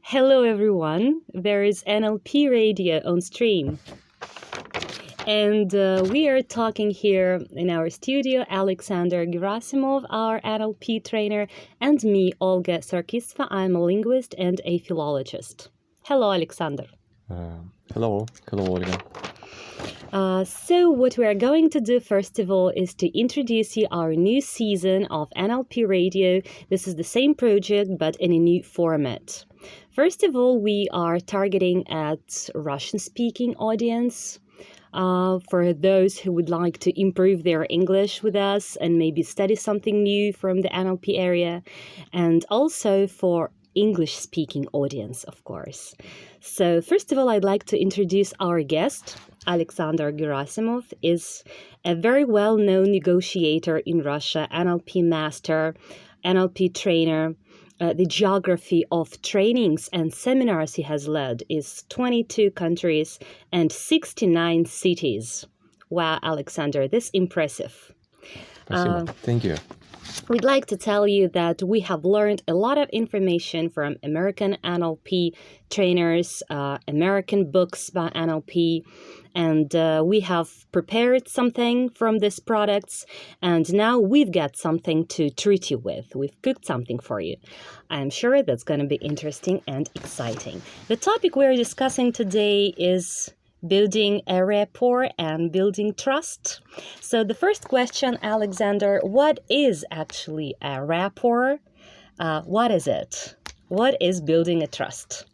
Hello everyone, there is NLP Radio on stream. And we are talking here in our studio, Aleksandr Gerasimov, our NLP trainer, and me, Olga Sarkisova. I'm a linguist and a philologist. Hello, Aleksandr. Hello, Olga. So what we are going to do, first of all, is to introduce you our new season of NLP Radio. This is the same project, but in a new format. First of all, we are targeting at Russian-speaking audience. For those who would like to improve their English with us and maybe study something new from the NLP area, and also for English-speaking audience, of course. So first of all, I'd like to introduce our guest. Aleksandr Gerasimov is a very well-known negotiator in Russia, NLP master, NLP trainer. The geography of trainings and seminars he has led is 22 countries and 69 cities. Wow, Aleksandr, this is impressive. Thank you. We'd like to tell you that we have learned a lot of information from American NLP trainers, American books by NLP, and we have prepared something from these products, and now we've got something to treat you with. We've cooked something for you. I'm sure that's going to be interesting and exciting. The topic we're discussing today is building a rapport and building trust. So the first question, Aleksandr, what is actually a rapport? What is it? What is building a trust?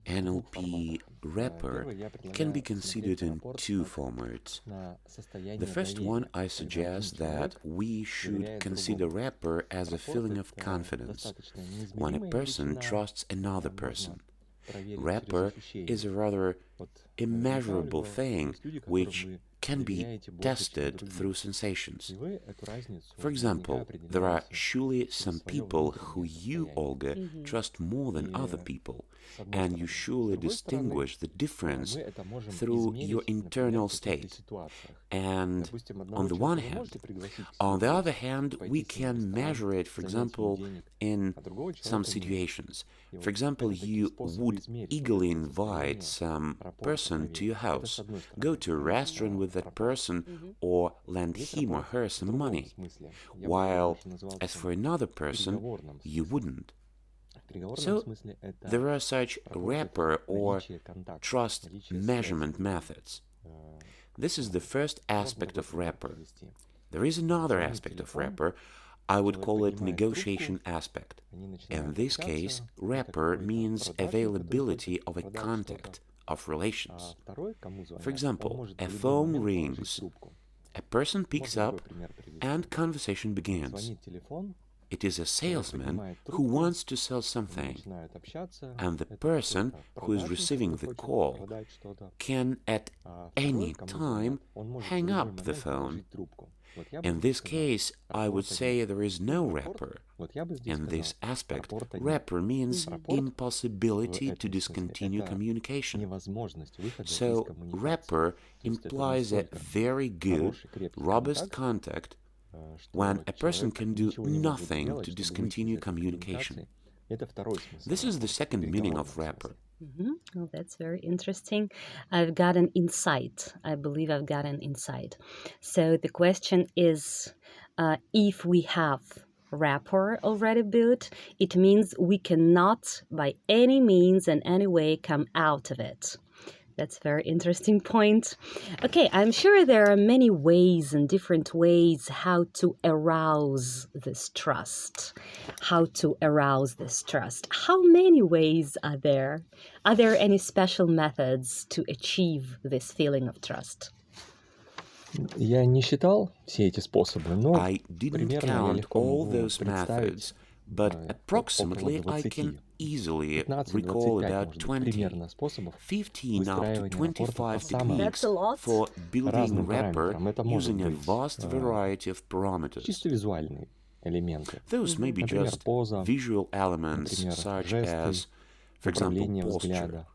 NLP rapport can be considered in two formats. The first one, I suggest that we should consider rapport as a feeling of confidence, when a person trusts another person. Rapport is a rather immeasurable thing which can be tested through sensations. For example, there are surely some people who you, Olga, trust more than other people, and you surely distinguish the difference through your internal state. And on the one hand, on the other hand, we can measure it, for example, in some situations. For example, you would eagerly invite some person to your house, go to a restaurant with that person, or lend him or her some money, while as for another person, you wouldn't. So, there are such rapport or trust measurement methods. This is the first aspect of rapport. There is another aspect of rapport. I would call it negotiation aspect. In this case, rapport means availability of a contact, of relations. For example, a phone rings, a person picks up, and conversation begins. It is a salesman who wants to sell something, and the person who is receiving the call can at any time hang up the phone. In this case, I would say there is no rapport. In this aspect, rapport means impossibility to discontinue communication. So, rapport implies a very good, robust contact when a person can do nothing to discontinue communication. This is the second meaning of rapport. Oh, that's very interesting. I've got an insight. I believe I've got an insight. So the question is, if we have rapport already built, it means we cannot by any means and any way come out of it. That's a very interesting point. Okay, I'm sure there are many ways and different ways how to arouse this trust. How to arouse this trust. How many ways are there? Are there any special methods to achieve this feeling of trust? Я не считал все эти способы, но I didn't count all those methods, but approximately I can easily recall about 20, 15 up to 25 techniques for building rapport using a vast variety of parameters. Those may be just visual elements such as, for example, posture,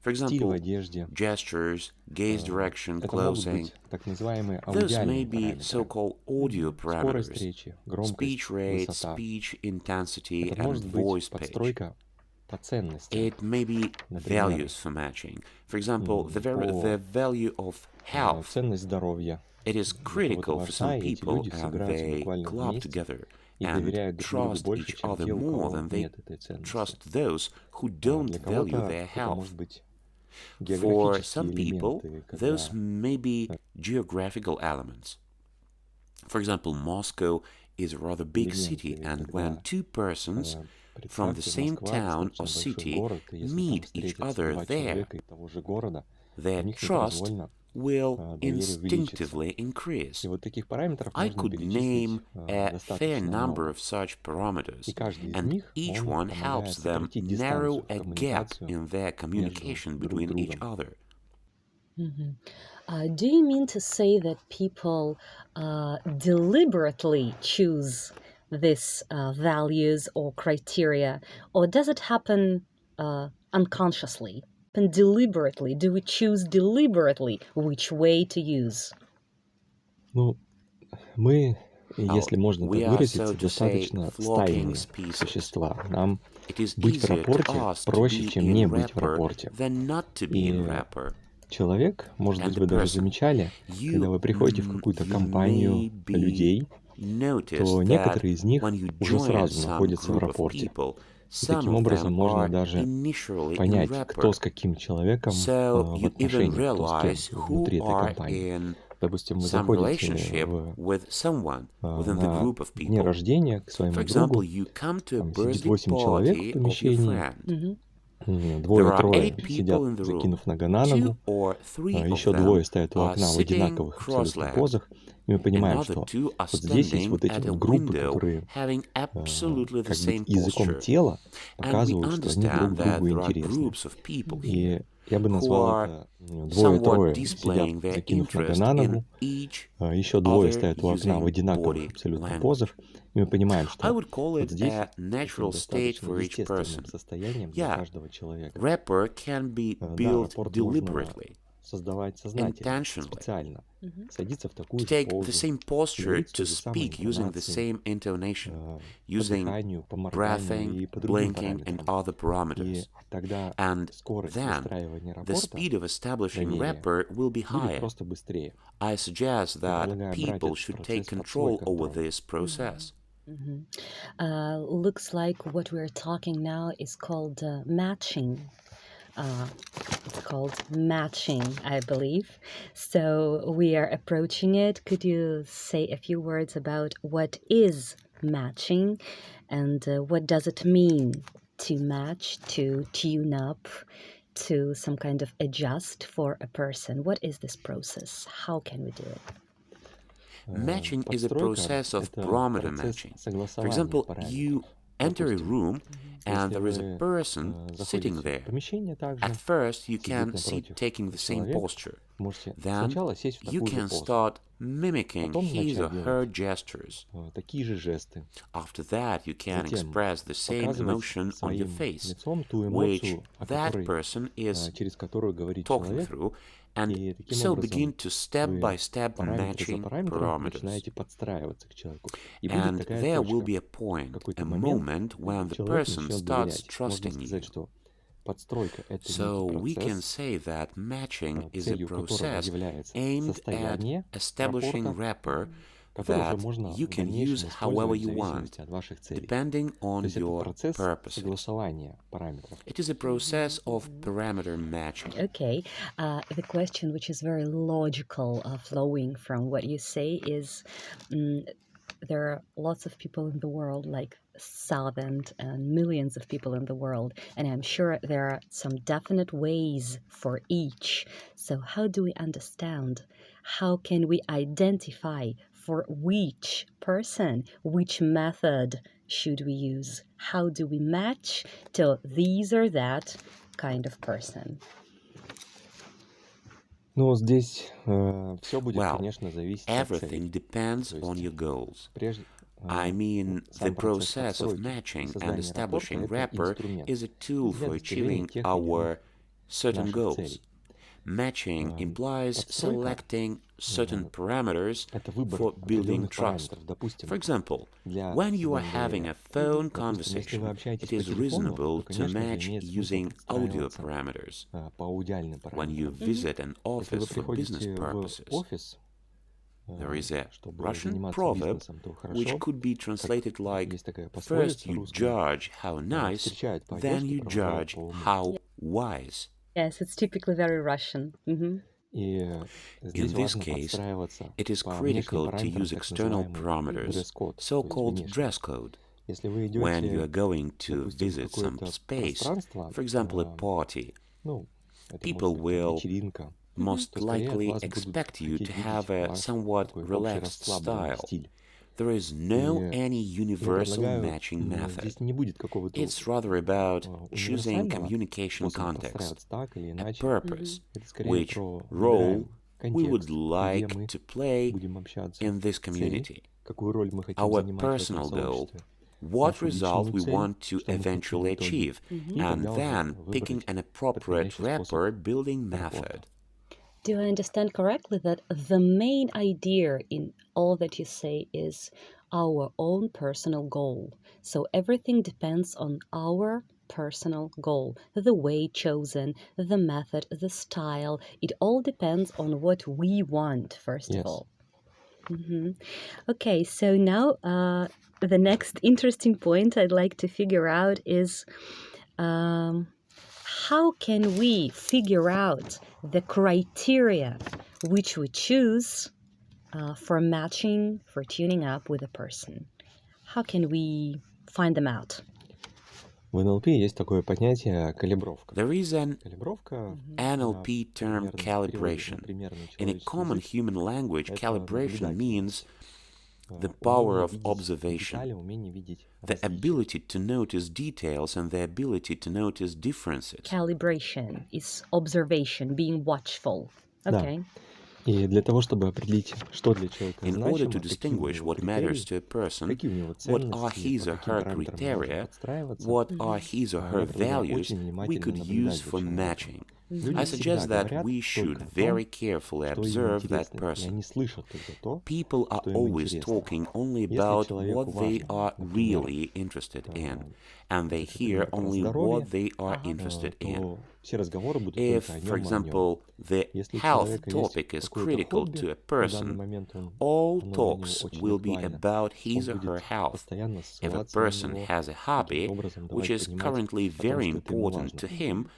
For стиль в example, одежде. gestures, gaze direction, Это могут closing. быть так называемые Those may аудиальные be параметры. so-called audio Скорость parameters, речи, громкость, speech rate, высота. speech intensity, Это and может быть voice pitch. подстройка по ценностям. It may be Например, values for matching. For example, the по value of health. ценность здоровья. It is Для кого-то critical for some важна, и эти people, люди and собираются they буквально club вместе together и and доверяют друг другу trust больше, each чем other те, у more кого than they нет этой ценности. trust those who don't Для value кого-то their это health. может быть For географические some people, элементы, those когда may be geographical elements. For example, Moscow is a rather big city, элементы, and when когда two persons from the представьте, same Москва town достаточно or большой city город, и если там meet each встретятся other два there, человека из того же города, у their них trust непроизвольно will доверие увеличится. instinctively increase. И вот таких параметров I можно could перечислить name a fair достаточно number много. of such parameters, И каждый из and них, each он one помогает helps them сократить narrow дистанцию в a gap коммуникацию in their между communication друг between each другом. other. Do you mean to say that people deliberately choose these values or criteria, or does it happen unconsciously? And deliberately, do we choose deliberately which way to use? Ну, мы, Well, если можно we так are, выразиться, so to say, достаточно flocking стайные species. существа. Нам It is быть в easier to рапорте us to проще, be чем in не быть в rapport рапорте. than not to be in И rapport. человек, может And быть, the вы даже person, замечали, когда вы приходите в какую-то you компанию may людей, notice то that некоторые из них when you уже join сразу some находятся в group of рапорте. people, И some таким of образом them можно are даже initially in понять, кто rapport. с каким человеком So в you even отношениях, кто с кем realize who внутри этой are компании. in Допустим, вы some заходите relationship with someone within the на group of дне people. рождения к For своему example, другу, you come to a там сидит birthday 8 человек в party of your помещении, friend. There двое-трое are 8 сидят, people in the room. закинув нога на 2 ногу, or 3 of еще them двое стоят у are окна в sitting одинаковых абсолютно cross-legged. позах, и мы понимаем, Another что 2 are вот здесь есть standing вот эти at a вот группы, window которые having absolutely the как бы same языком posture. тела And we показывают, что они друг understand that другу there are интересны. groups of people И here я бы who назвал are это somewhat двое-трое сидят, displaying their закинув нога interest на in ногу, each еще двое other стоят у окна в using одинаковых body абсолютно language. позах, и мы понимаем, I что would call вот it здесь a таким natural state достаточно for each естественным person. состоянием для Yeah, каждого человека. rapport can be Да, built рапорт можно deliberately, создавать сознательно, intentionally. специально, садиться в To такую же take the позу, same posture, говорить to той же самой speak using the интонацией, same intonation, по using дыханию, по морганию breathing, и по другим blinking, and параметрам. other parameters. И тогда And скорость then выстраивания the рапорта, speed of establishing доверия, rapport will be будет higher. просто быстрее. I suggest Я that предлагаю брать people этот should take процесс под свой control over контроль. this process. Looks like what we're talking now is called matching. It's called matching, I believe. So we are approaching it. Could you say a few words about what is matching and what does it mean to match, to tune up, to some kind of adjust for a person? What is this process? How can we do it? Matching is a Подстройка process — of это parameter процесс matching. For согласования example, параметров. you enter a Допустим, room and если there is a вы person sitting заходите в there. помещение также, At first, you сидит can see напротив taking the same человек, posture. можете Then сначала сесть в you такую же can позу, start mimicking потом his or начать her делать gestures. такие же жесты, After that, you can затем express the same показывать emotion on your своим face, лицом ту which эмоцию, that person is через которую говорит talking человек, through, and и таким so образом begin to step вы by step параметр за matching параметром parameters. начинаете подстраиваться к человеку. И будет And такая there will точка, be a в point, какой-то a момент moment when the человек person начнет starts доверять. Можно trusting you. сказать, что подстройка — это So некий we can процесс, say that matching is a целью которого process является aimed at состояние establishing рапорта, rapport который уже that можно you в can дальнейшем use however использовать в you want, зависимости от ваших целей. depending То on есть это your процесс purposes. согласования параметров. It is a process of parameter matching. Okay, the question which is very logical, flowing from what you say is there are lots of people in the world, like thousand and millions of people in the world, and I'm sure there are some definite ways for each. So how do we understand? How can we identify for which person, which method should we use? How do we match to these or that kind of person? Но здесь все будет, Well, конечно, зависеть от everything целей. depends То on есть your goals. прежде I mean, the сам процесс process of подстройки и matching and создания рапорта — establishing это rapport инструмент is a tool для for достижения achieving тех или our иных certain goals. Matching implies selecting certain parameters for building trust. For example, when you are having a phone conversation, it is reasonable to match using audio parameters. When you visit an office for business purposes, there is a Russian proverb which could be translated like, first you judge how nice, then you judge how wise. Yes, it's typically very Russian. In this case, it is critical to use external parameters, so-called dress code. When you are going to visit some space, for example a party, people will most likely expect you to have a somewhat relaxed style. There is no any universal matching method. It's rather about choosing communication context, a purpose, which role we would like to play in this community, our personal goal, what result we want to eventually achieve, and then picking an appropriate rapport building method. Do I understand correctly that the main idea in all that you say is our own personal goal? So everything depends on our personal goal, the way chosen, the method, the style. It all depends on what we want, first of all. Okay, so now the next interesting point I'd like to figure out is how can we figure out the criteria which we choose for matching, for tuning up with a person? How can we find them out? В НЛП есть такое понятие калибровка. There is an NLP term calibration. In a common human language, calibration means the power of observation, the ability to notice details and the ability to notice differences. Calibration is observation, being watchful. Okay. И для того, чтобы определить, что для человека In order to значимо, distinguish what matters to a person, what are his or her criteria, what are his or her values we could use for matching. I suggest that we should very carefully observe that person. People are always talking only about what they are really interested in, and they hear only what they are interested in. If, for example, the health topic is critical to a person, all talks will be about his or her health. If a person has a hobby, which is currently very important to him,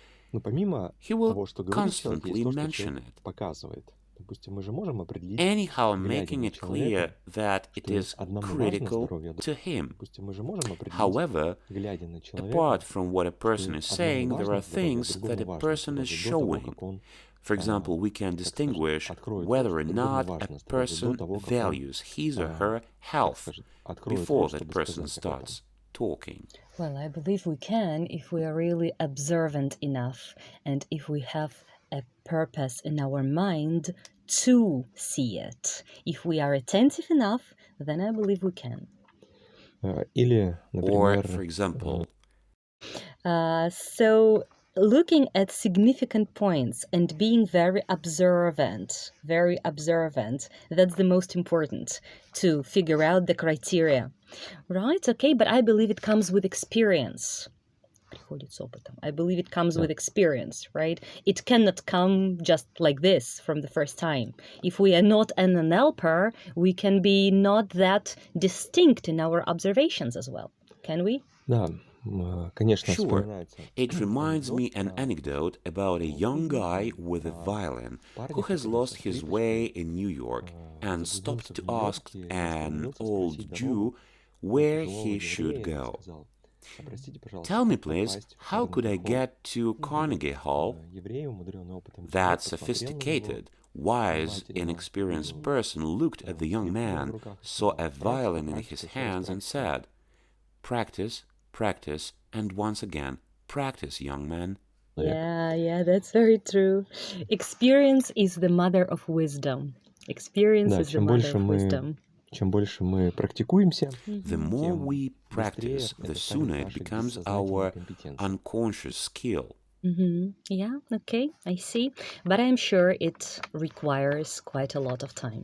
he will constantly mention it. Anyhow, making it clear that it is critical to him. However, apart from what a person is saying, there are things that a person is showing. For example, we can distinguish whether or not a person values his or her health before that person starts talking. Well, I believe we can if we are really observant enough and if we have a purpose in our mind to see it. If we are attentive enough, then I believe we can. Or, for example, so looking at significant points and being very observant, that's the most important to figure out the criteria. Right? Okay, but I believe it comes with experience. I believe it comes with experience, right? It cannot come just like this from the first time. If we are not an NLPer, we can be not that distinct in our observations as well. Can we? Sure. It reminds me an anecdote about a young guy with a violin who has lost his way in New York and stopped to ask an old Jew where he should go. Tell me, please, how could I get to Carnegie Hall? That sophisticated, wise, inexperienced person looked at the young man, saw a violin in his hands and said, "Practice, practice, and once again, practice, young man." Yeah, that's very true. Experience is the mother of wisdom. Experience is the mother of wisdom. Чем больше мы практикуемся, the more we practice, the sooner it becomes our unconscious skill. Yeah, okay, I see. But I'm sure it requires quite a lot of time.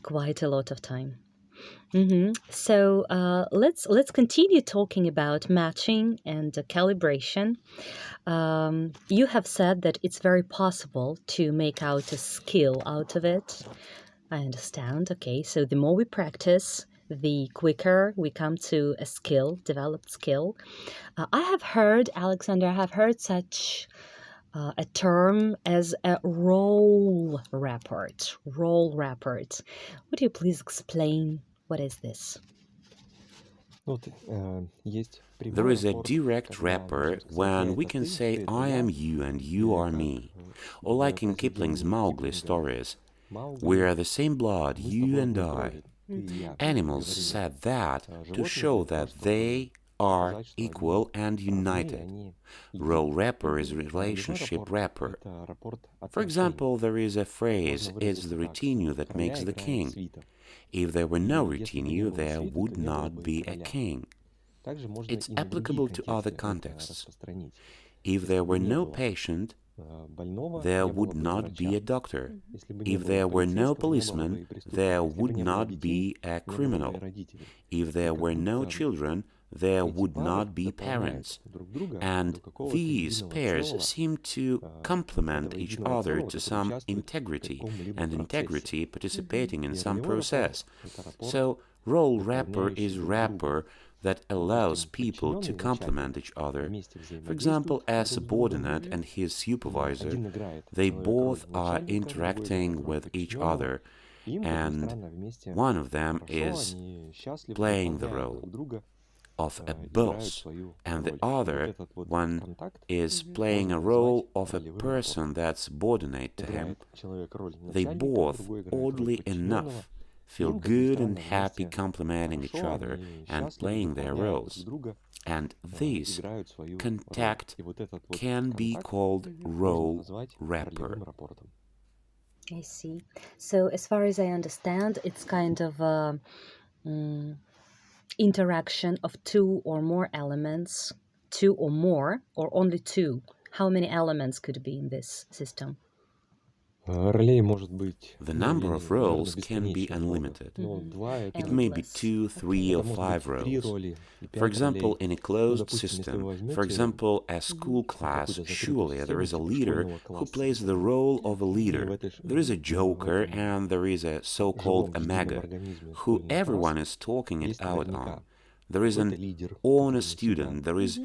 Quite a lot of time. So let's continue talking about matching and calibration. You have said that it's very possible to make out a skill out of it. I understand. Okay, so the more we practice, the quicker we come to a skill, developed skill. I have heard, Aleksandr, I have heard such a term as a role rapport. Role rapport. Would you please explain what is this? There is a direct rapport when we can say I am you and you are me. Or like in Kipling's Mowgli stories, we are the same blood, you and I. Animals said that to show that they are equal and united. Role rapport is relationship rapport. For example, there is a phrase, it's the retinue that makes the king. If there were no retinue, there would not be a king. It's applicable to other contexts. If there were no patient, there would not be a doctor. If there were no policeman, there would not be a criminal. If there were no children, there would not be parents. And these pairs seem to complement each other to some integrity, and integrity participating in some process. So, role rapport is rapport that allows people to complement each other. For example, a subordinate and his supervisor, they both are interacting with each other, and one of them is playing the role of a boss, and the other one is playing a role of a person that's subordinate to him. They both, oddly enough, feel good and happy complementing each other and playing their roles. And this contact can be called role rapport. I see. So as far as I understand, it's kind of a interaction of two or more elements, two or more, or only two. How many elements could be in this system? The number of roles can be unlimited. It may be 2, 3, or 5 roles. For example, in a closed system, for example, a school class, surely there is a leader who plays the role of a leader. There is a joker and there is a so-called amago, who everyone is talking it out on. There is an honest student, there is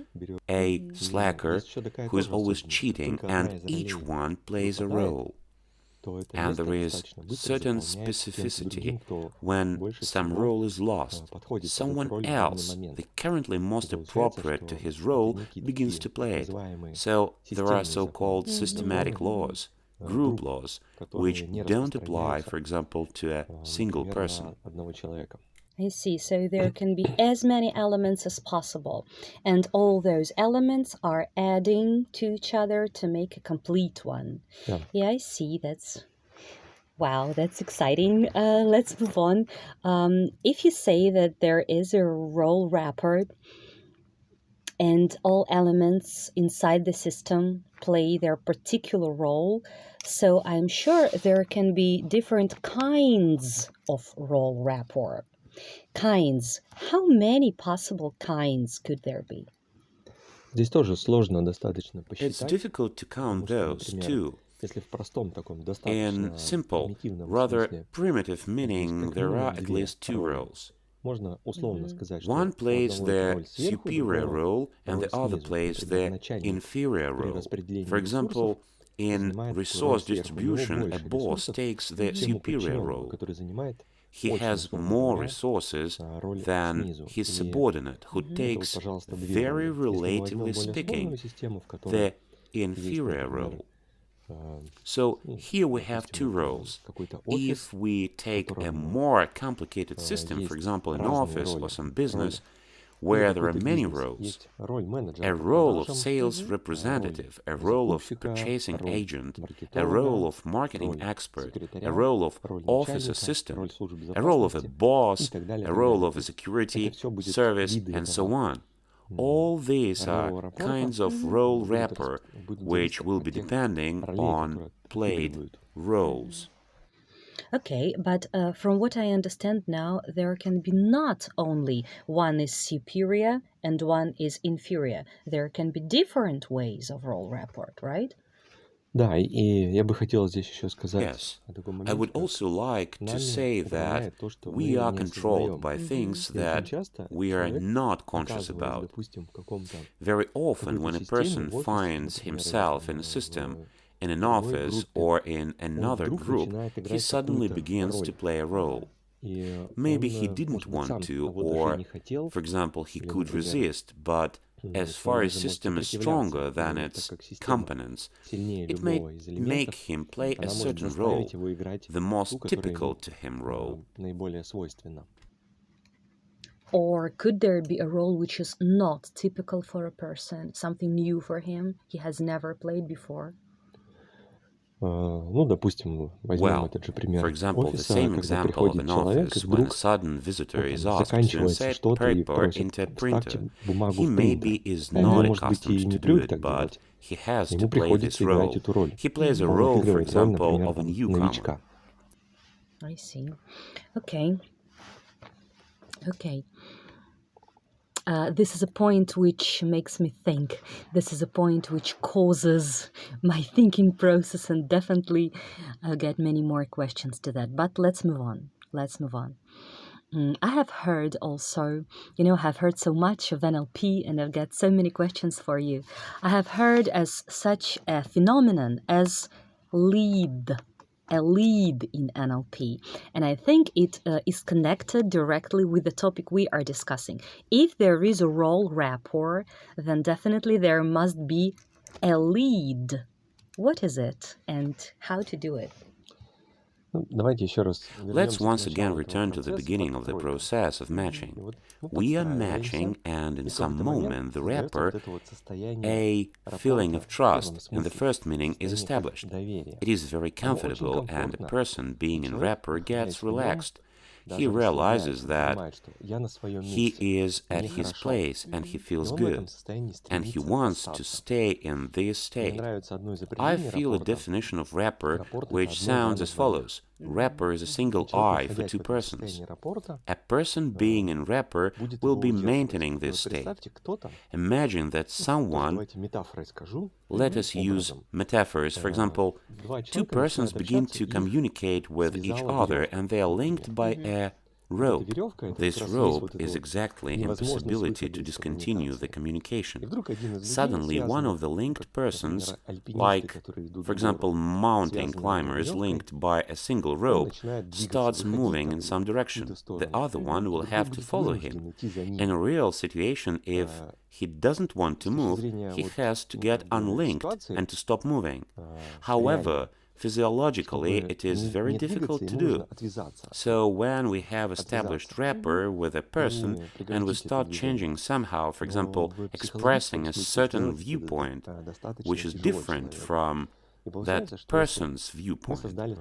a slacker who is always cheating, and each one plays a role. And there is certain specificity when some role is lost. Someone else, the currently most appropriate to his role, begins to play it. So there are so-called systematic laws, group laws, which don't apply, for example, to a single person. I see. So there can be as many elements as possible, and all those elements are adding to each other to make a complete one. Yeah, I see. Wow, that's exciting. Let's move on. If you say that there is a role rapport and all elements inside the system play their particular role, so I'm sure there can be different kinds of role rapport. Kinds. How many possible kinds could there be? It's difficult to count those, too. In simple, rather primitive meaning, there are at least 2 roles. One plays the superior role and the other plays the inferior role. For example, in resource distribution, a boss takes the superior role. He has more resources than his subordinate, who takes, very relatively speaking, the inferior role. So here we have 2 roles. If we take a more complicated system, for example, an office or some business, where there are many roles, a role of sales representative, a role of purchasing agent, a role of marketing expert, a role of office assistant, a role of a boss, a role of a security, service, and so on. All these are kinds of role rapport, which will be depending on played roles. Okay, but from what I understand now, there can be not only one is superior and one is inferior. There can be different ways of role rapport, right? Да, и я бы хотел здесь еще сказать Yes, о таком I would моменте, как also like to нами say that управляет то, что we мы are не controlled осознаем. by things И очень that часто we are человек, not conscious оказываясь, about. допустим, в каком-то Very often, when a системе, person в офисе, finds например, или himself in там a system, в in an другой office, группе, or in он another вдруг group, начинает he играть suddenly какую-то begins to роль. play a role. И Maybe он, he didn't может быть, want сам to, того даже и or, не хотел, for example, he или, could например, resist, but as что он far as даже может system is сопротивляться, stronger than именно так its как система competence, сильнее it may любого из make элементов, him play a она может certain role, заставить его играть the most ту, которая typical ему to him role. наиболее свойственна. Or could there be a role which is not typical for a person, something new for him, he has never played before? Ну, допустим, возьмем Well, этот же for пример example, the офиса, same когда example of приходит an человек, и office when a вдруг sudden visitor is там asked to заканчивается insert что-то и paper просит into a вставьте printer. бумагу He в принтер. maybe is Он, not может быть, и accustomed не to do привык it, так but делать. he has to Ему play приходится this играть role. эту роль. He plays a Он role, for отыгрывает роль, example, например, of a там, newcomer. новичка. I see. Okay. Okay. This is a point which makes me think. This is a point which causes my thinking process and definitely get many more questions to that. But let's move on. Let's move on. I have heard also, I've heard so much of NLP and I've got so many questions for you. I have heard as such a phenomenon as a lead in NLP. And I think it is connected directly with the topic we are discussing. If there is a role rapport, then definitely there must be a lead. What is it and how to do it? Ну, давайте еще раз Let's вернемся к once again началу этого return to the процесса beginning of the подстройки. process of И matching. вот мы We are подстраиваемся, matching, and in и в some какой-то момент moment the создается rapper, вот это вот состояние a feeling рапорта of в первом trust in the смысле, first meaning is состояние как established. доверия. It is very Оно очень comfortable, and a комфортно. person being in Человек, rapper gets находясь в нем, relaxed. He даже realizes расслабляется, that понимает, что я на своем he месте, is at мне his хорошо. place and he И feels он в этом good, состоянии and he стремится wants to остаться. stay in this Мне state. нравится одно из I определений feel a рапорта. definition of rapper Рапорт — это which одно «я» sounds на as двоих. follows. Rapper is a single Человек, I for находясь two в этом persons. состоянии рапорта, A person being in rapper будет will его be удерживать. maintaining Вот this state. представьте, кто-то, Imagine that тоже someone, давайте метафорой скажу, let таким us use образом. metaphors. For example, Два two человека persons начинают begin общаться, to и их communicate with each связала other, веревка, and they are например. linked by a Вот эта rope. веревка — это как This раз есть rope вот эта is вот exactly невозможность impossibility выхода to из discontinue the коммуникации. И communication. вдруг один из людей, Suddenly, one связанных, of the linked как, persons, например, альпинисты, like, которые идут for в гору, example, mountain связанные одной climbers веревкой, linked by a single он rope, начинает двигаться, starts выходить moving там in в some какую-то direction. The сторону. other one will Другой have to будет follow вынужден him. идти за In ним. a real situation, if he doesn't want to С точки move, зрения he вот, has to ну, get как бы unlinked ситуации, and to stop moving. реально, However, physiologically, чтобы it is не very двигаться, difficult to ему нужно do. отвязаться, So when we have established отвязаться rapport with a person и and we прекратить это start движение. changing somehow, for Но example, в expressing психологическом a смысле certain сделать это viewpoint, достаточно which is тяжело different человеку. from И that получается, что если person's мы viewpoint, создали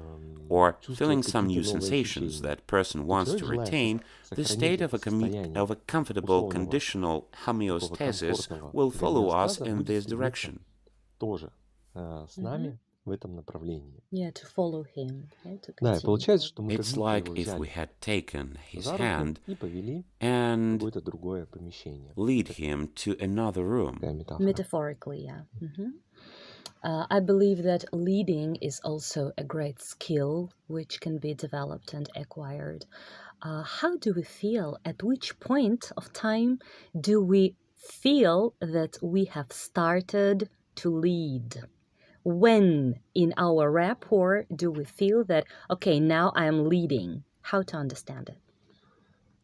or чувствовать feeling some new какие-то новые sensations ощущения, that person и wants человек to желает retain, the сохранить state of это a, состояние of a comfortable условного conditional такого homeostasis комфортного will follow us гомеостаза, in будет this стремиться direction. тоже с нами в этом направлении. Yeah, to follow him, right? To Да, и continue. получается, что мы как It's будто like его if we взяли had taken his за руку hand и повели в and какое-то другое помещение. lead him to another room. Такая метафора. Metaphorically, yeah. I believe that leading is also a great skill which can be developed and acquired. How do we feel? At which point of time do we feel that we have started to lead? When in our rapport do we feel that, okay, now I am leading? How to understand it?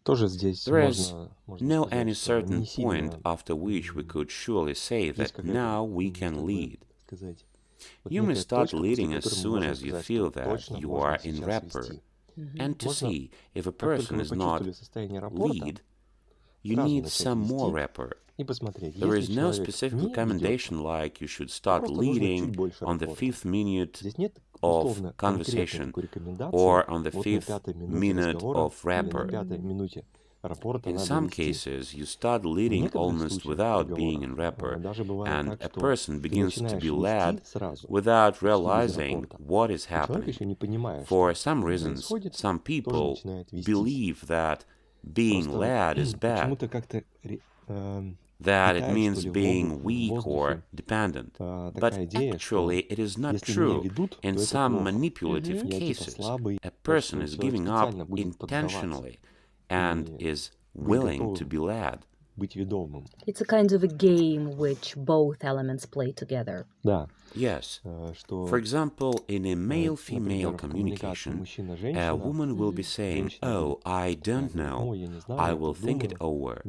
Тоже здесь There is можно no сказать, any что certain не point сильно after which we could surely say есть that какая-то, now we как can бы lead. сказать, вот You may некая start точка, после leading as которой мы soon можем as you сказать, feel что that точно you можно are in сейчас rapport. вести. And to Можно, see if a как только person мы is not почувствовали состояние рапорта, lead, you сразу need начать some more вести rapport. и посмотреть, There если is no человек specific не ведет, recommendation like you should start просто нужно чуть leading больше on the рапорта. 5th minute Здесь нет of условно конкретной conversation такой рекомендации, or on the вот на 5th 5-й минуте minute разговора of или на rapport. 5-й минуте In some cases, you start leading almost without being in rapport, and a person begins to be led without realizing what is happening. For some reasons, some people believe that being led is bad, that it means being weak or dependent. But actually, it is not true. In some manipulative cases, a person is giving up intentionally and is willing to be led. It's a kind of a game which both elements play together. Yes. For example, in a male-female communication, a woman will be saying, "Oh, I don't know, I will think it over."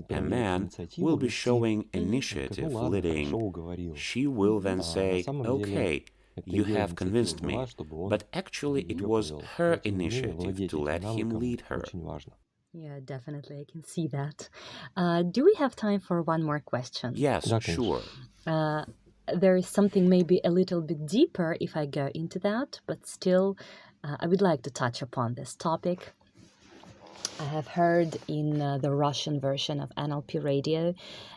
A man will be showing initiative, leading. She will then say, "Okay, you have convinced me." But actually, it was her initiative to let him lead her. Yeah, definitely, I can see that. Do we have time for one more question? Yes, sure. There is something maybe a little bit deeper if I go into that, but still, I would like to touch upon this topic. I have heard in the Russian version of NLP Radio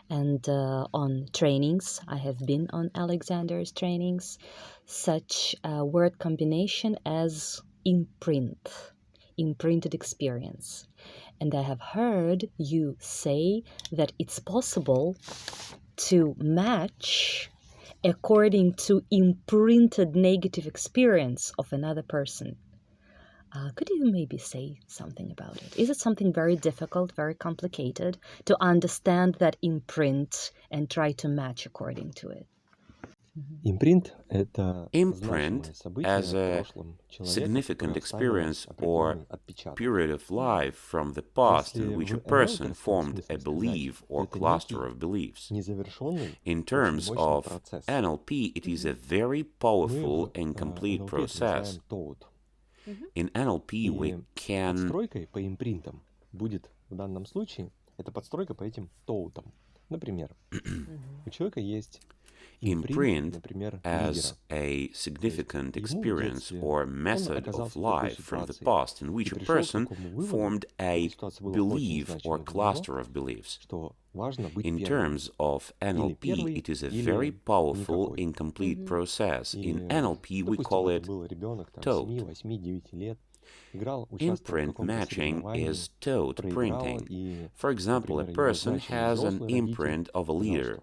and on trainings, I have been on Aleksandr's trainings, such a word combination as imprint, imprinted experience. And I have heard you say that it's possible to match according to imprinted negative experience of another person. Could you maybe say something about it? Is it something very difficult, very complicated to understand that imprint and try to match according to it? Imprint as a significant experience or period of life from the past in which a person formed a belief or cluster of beliefs. In terms of NLP, it is a very powerful and complete process. In NLP we can... Подстройкой по импринтам будет в данном случае это подстройка по этим тоутам. Например, у человека есть imprint as a significant experience or method of life from the past in which a person formed a belief or cluster of beliefs. In terms of NLP, it is a very powerful, incomplete process. In NLP, we call it tote. Imprint matching is tote printing. For example, a person has an imprint of a leader.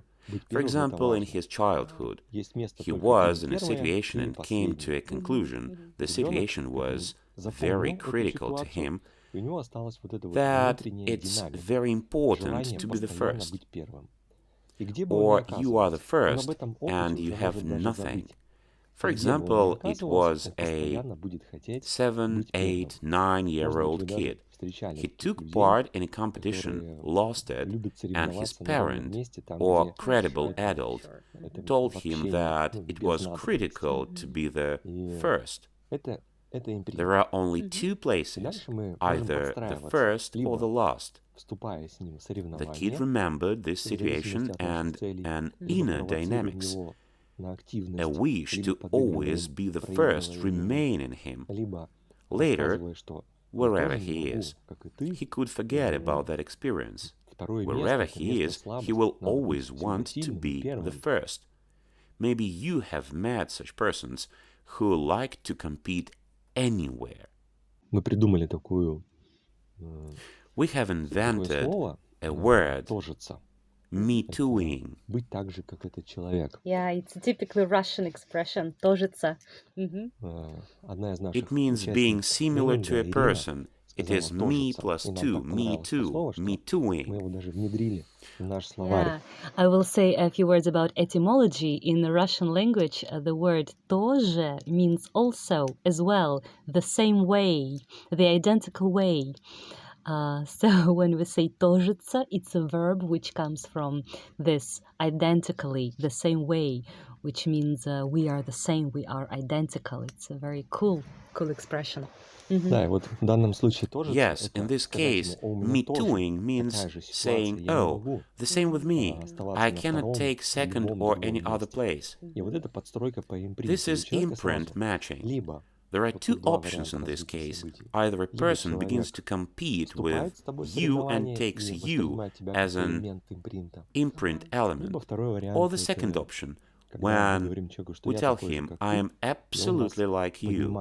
For example, in his childhood, he was in a situation and came to a conclusion. The situation was very critical to him, that it's very important to be the first. Or you are the first and you have nothing. For example, it was a 7, 8, 9-year-old kid. He took part in a competition, lost it, and his parent, or credible adult, told him that it was critical to be the first. There are only two places, either the first or the last. The kid remembered this situation and an inner dynamics. A wish to always be the first remained in him. Later, wherever he is, he could forget about that experience. Wherever he is, he will always want to be the first. Maybe you have met such persons who like to compete anywhere. We have invented a word, me tooing. Yeah, it's a typically Russian expression, тожиться. It means being similar to a person. It is me plus two, me too, me tooing. Yeah, I will say a few words about etymology. In the Russian language, the word тоже means also, as well, the same way, the identical way. So when we say тожиться, it's a verb which comes from this identically, the same way, which means we are the same, we are identical. It's a very cool expression. Yes, in this case, me tooing means saying, oh, the same with me. I cannot take second or any other place. This is imprint matching. There are two options in this case. Either a person begins to compete with you and takes you as an imprint element, or the second option, when we tell him, I am absolutely like you,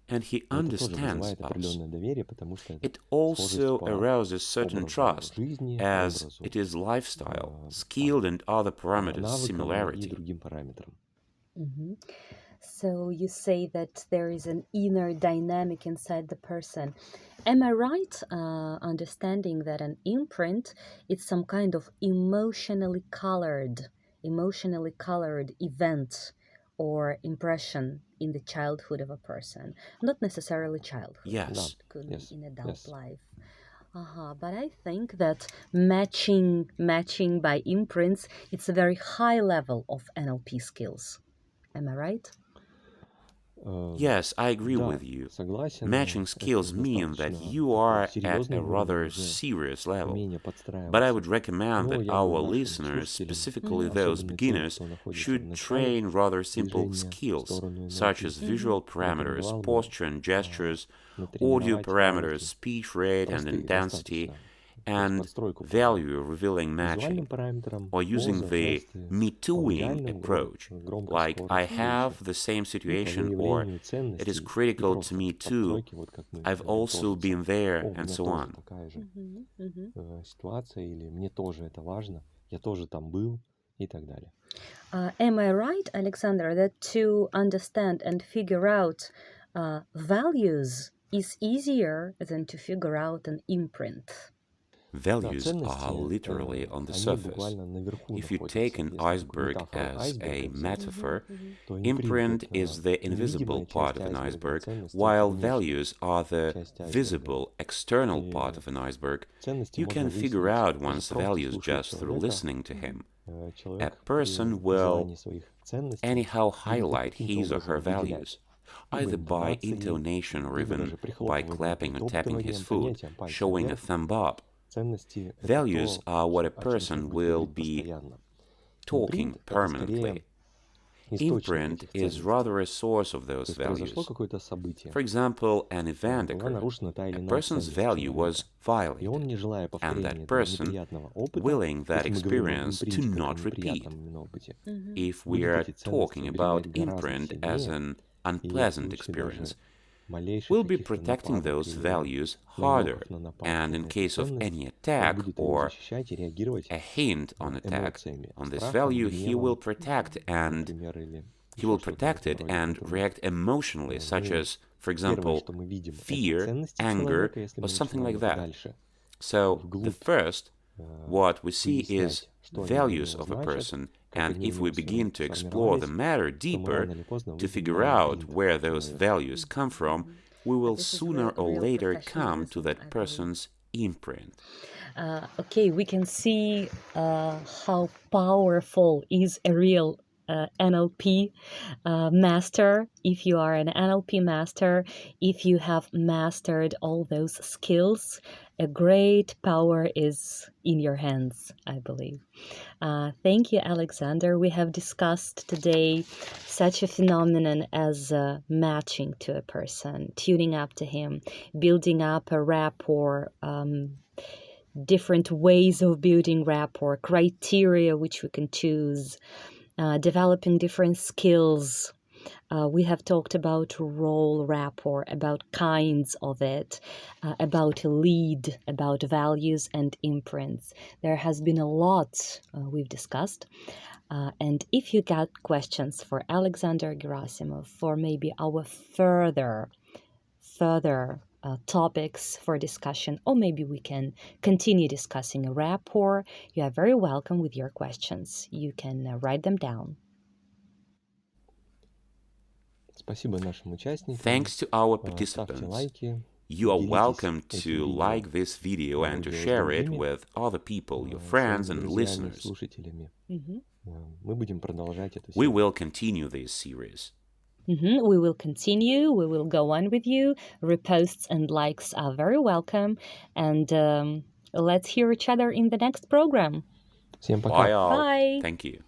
and he understands us. It also arouses certain trust, as it is lifestyle, skill, and other parameters similarity. Mm-hmm. So you say that there is an inner dynamic inside the person. Am I right understanding that an imprint is some kind of emotionally colored event or impression in the childhood of a person? Not necessarily childhood. Yes. It could be in adult life. But I think that matching by imprints, it's a very high level of NLP skills. Am I right? Yes, I agree with you. Matching skills mean that you are at a rather serious level. But I would recommend that our listeners, specifically those beginners, should train rather simple skills, such as visual parameters, posture and gestures, audio parameters, speech rate and intensity, and value-revealing matching, or using the me-tooing approach, like I have the same situation, or it is critical to me too, I've also been there, and so on. Am I right, Aleksandr, that to understand and figure out values is easier than to figure out an imprint? Values are literally on the surface. If you take an iceberg as a metaphor, imprint is the invisible part of an iceberg, while values are the visible, external part of an iceberg. You can figure out one's values just through listening to him. A person will anyhow highlight his or her values, either by intonation or even by clapping or tapping his foot, showing a thumb up. Values are what a person will be talking permanently. Imprint is rather a source of those values. For example, an event occurred. A person's value was violated, and that person willing that experience to not repeat. If we are talking about imprint as an unpleasant experience, we'll be protecting those values harder, and in case of any attack or a hint on attack on this value, he will protect it and react emotionally, such as, for example, fear, anger, or something like that. So the first, what we see is values of a person, and if we begin to explore the matter deeper, to figure out where those values come from, we will sooner or later come to that person's imprint. Okay, we can see how powerful is a real NLP master. If you are an NLP master, if you have mastered all those skills, a great power is in your hands, I believe. Thank you, Aleksandr. We have discussed today such a phenomenon as matching to a person, tuning up to him, building up a rapport, different ways of building rapport, criteria which we can choose, developing different skills. We have talked about role rapport, about kinds of it, about lead, about values and imprints. There has been a lot we've discussed. And if you got questions for Aleksandr Gerasimov, for maybe our further topics for discussion, or maybe we can continue discussing a rapport, you are very welcome with your questions. You can write them down. Thanks to our participants. You are welcome to like this video and to share it with other people, your friends and listeners. We will continue this series. We will continue. We will go on with you. Reposts and likes are very welcome. And let's hear each other in the next program. Bye all. Bye. Thank you.